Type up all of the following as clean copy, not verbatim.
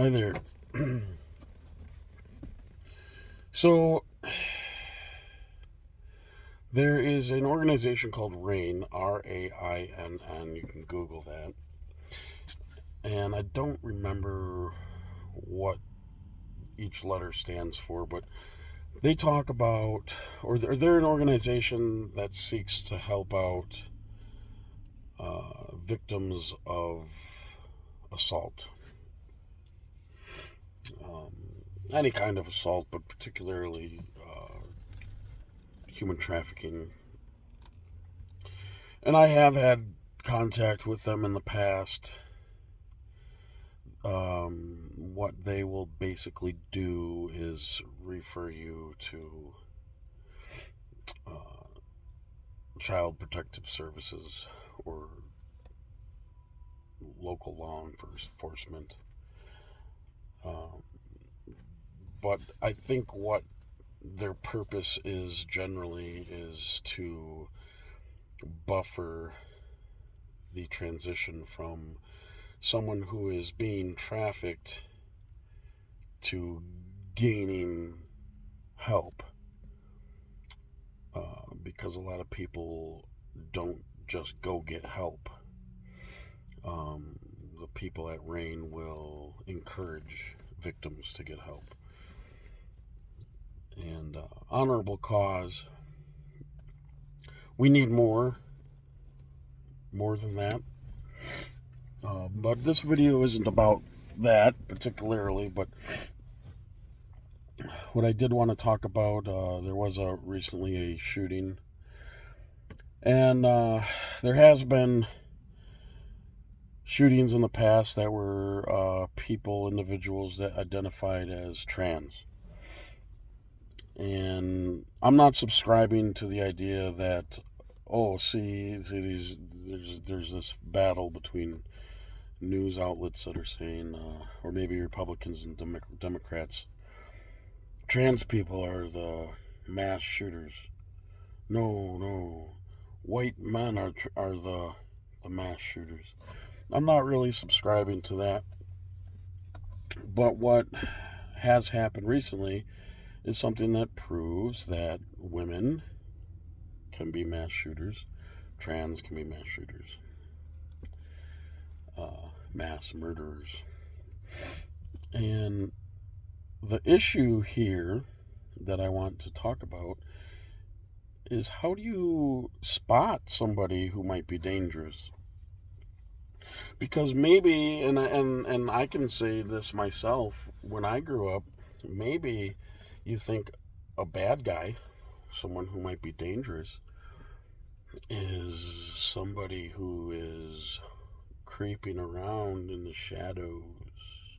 Hi there. So, there is an organization called RAINN, RAINN. You can Google that. And I don't remember what each letter stands for, but they talk about, or they're an organization that seeks to help out victims of assault. Any kind of assault, but particularly human trafficking. And I have had contact with them in the past. What they will basically do is refer you to Child Protective Services or local law enforcement. But I think what their purpose is generally is to buffer the transition from someone who is being trafficked to gaining help, because a lot of people don't just go get help. The people at RAINN will encourage victims to get help. And honorable cause. We need more than that. But this video isn't about that particularly, but what I did want to talk about, there was recently a shooting, and there has been shootings in the past that were individuals that identified as trans. And I'm not subscribing to the idea that, there's this battle between news outlets that are saying, or maybe Republicans and Democrats, trans people are the mass shooters. No, white men are the mass shooters. I'm not really subscribing to that. But what has happened recently is something that proves that women can be mass shooters, trans can be mass shooters, mass murderers. And the issue here that I want to talk about is, how do you spot somebody who might be dangerous? Because maybe, and I can say this myself, when I grew up, maybe you think a bad guy, someone who might be dangerous, is somebody who is creeping around in the shadows,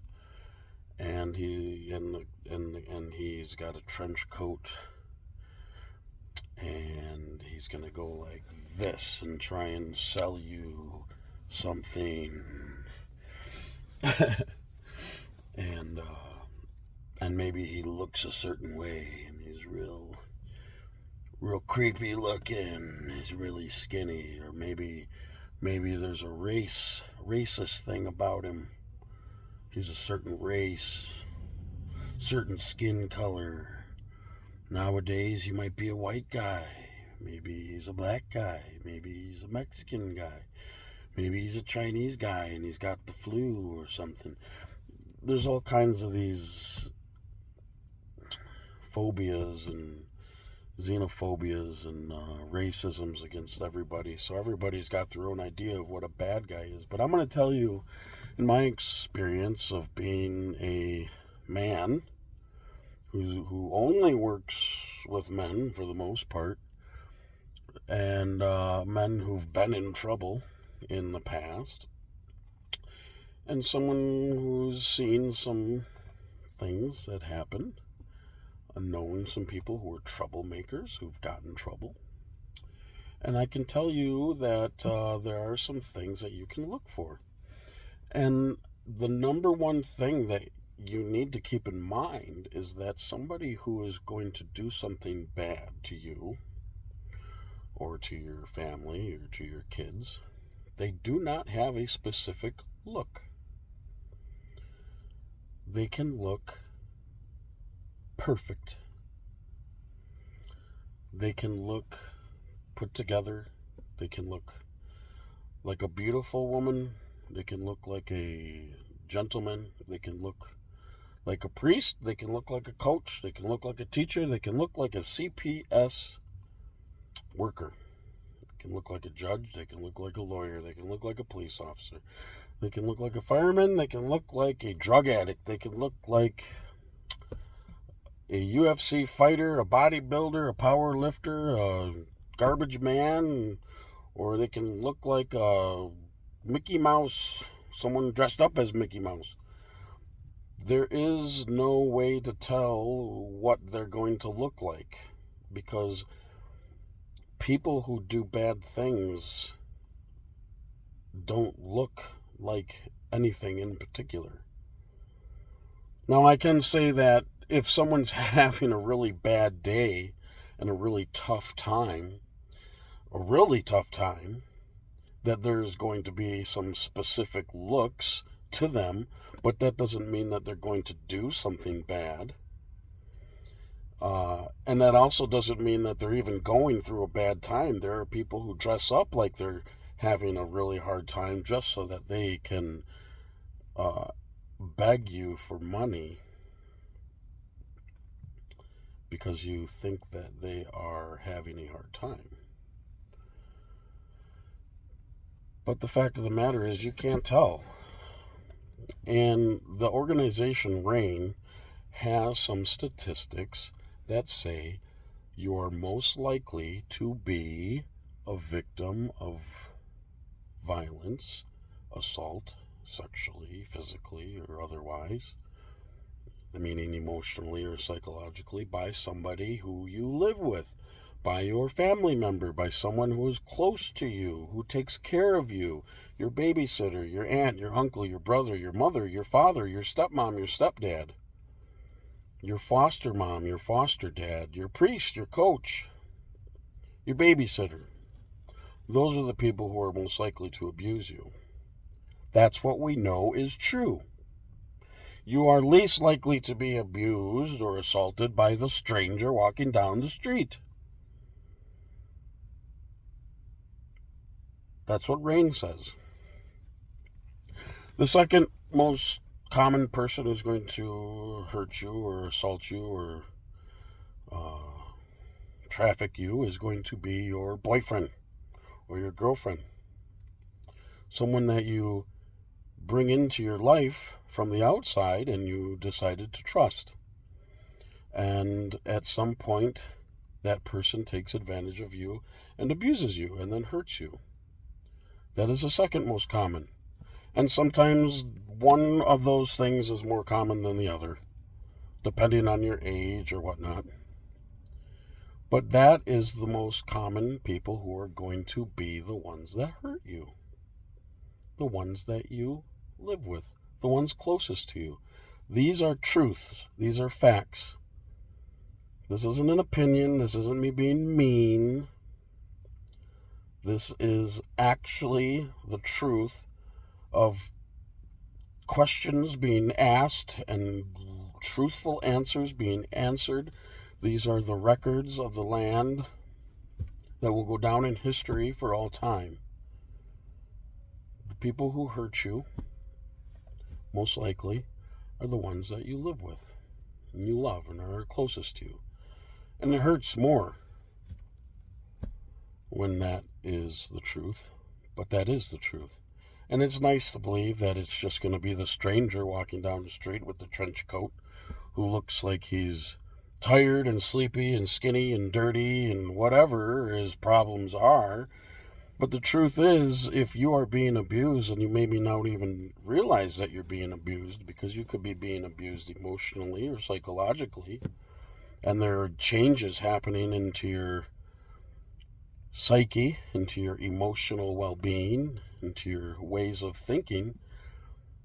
and he's got a trench coat, and he's gonna go like this and try and sell you something. and maybe he looks a certain way, and he's real creepy looking. He's really skinny, or maybe there's a racist thing about him. He's a certain race, certain skin color. Nowadays, he might be a white guy. Maybe he's a black guy. Maybe he's a Mexican guy. Maybe he's a Chinese guy and he's got the flu or something. There's all kinds of these phobias and xenophobias and racisms against everybody. So everybody's got their own idea of what a bad guy is. But I'm going to tell you, in my experience of being a man who only works with men for the most part, and men who've been in trouble in the past, and someone who's seen some things that happen, known some people who are troublemakers who've gotten in trouble. And I can tell you that there are some things that you can look for. And the number one thing that you need to keep in mind is that somebody who is going to do something bad to you, or to your family, or to your kids, they do not have a specific look. they can look perfect. They can look put together. They can look like a beautiful woman. They can look like a gentleman. They can look like a priest. They can look like a coach. They can look like a teacher. They can look like a CPS worker. They can look like a judge. They can look like a lawyer. They can look like a police officer. They can look like a fireman. They can look like a drug addict. They can look like a UFC fighter, a bodybuilder, a power lifter, a garbage man, or they can look like a Mickey Mouse, someone dressed up as Mickey Mouse. There is no way to tell what they're going to look like, because people who do bad things don't look like anything in particular. Now, I can say that if someone's having a really bad day and a really tough time, that there's going to be some specific looks to them, but that doesn't mean that they're going to do something bad. And that also doesn't mean that they're even going through a bad time. There are people who dress up like they're having a really hard time just so that they can beg you for money because you think that they are having a hard time. But the fact of the matter is you can't tell. And the organization RAIN has some statistics that say you're most likely to be a victim of violence, assault, sexually, physically, or otherwise, meaning emotionally or psychologically, by somebody who you live with, by your family member, by someone who is close to you, who takes care of you, your babysitter, your aunt, your uncle, your brother, your mother, your father, your stepmom, your stepdad, your foster mom, your foster dad, your priest, your coach, your babysitter. Those are the people who are most likely to abuse you. That's what we know is true. You are least likely to be abused or assaulted by the stranger walking down the street. That's what RAIN says. The second most common person who's going to hurt you or assault you or traffic you is going to be your boyfriend or your girlfriend. Someone that you bring into your life from the outside and you decided to trust. And at some point, that person takes advantage of you and abuses you and then hurts you. That is the second most common. And sometimes one of those things is more common than the other, depending on your age or whatnot. But that is the most common people who are going to be the ones that hurt you. The ones that you live with, the ones closest to you. These are truths. These are facts. This isn't an opinion. This isn't me being mean. This is actually the truth of questions being asked and truthful answers being answered. These are the records of the land that will go down in history for all time. The people who hurt you, most likely, are the ones that you live with and you love and are closest to you. And it hurts more when that is the truth, but that is the truth. And it's nice to believe that it's just going to be the stranger walking down the street with the trench coat who looks like he's tired and sleepy and skinny and dirty and whatever his problems are. But the truth is, if you are being abused and you maybe not even realize that you're being abused, because you could be being abused emotionally or psychologically, and there are changes happening into your psyche, into your emotional well-being, into your ways of thinking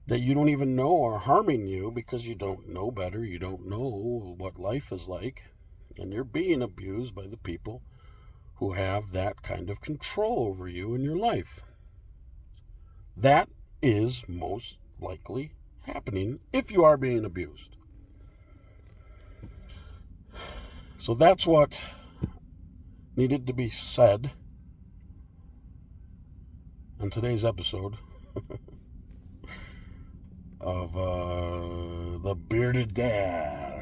that you don't even know are harming you because you don't know better, you don't know what life is like, and you're being abused by the people who have that kind of control over you in your life. That is most likely happening if you are being abused. So that's what needed to be said on today's episode of The Bearded Dad.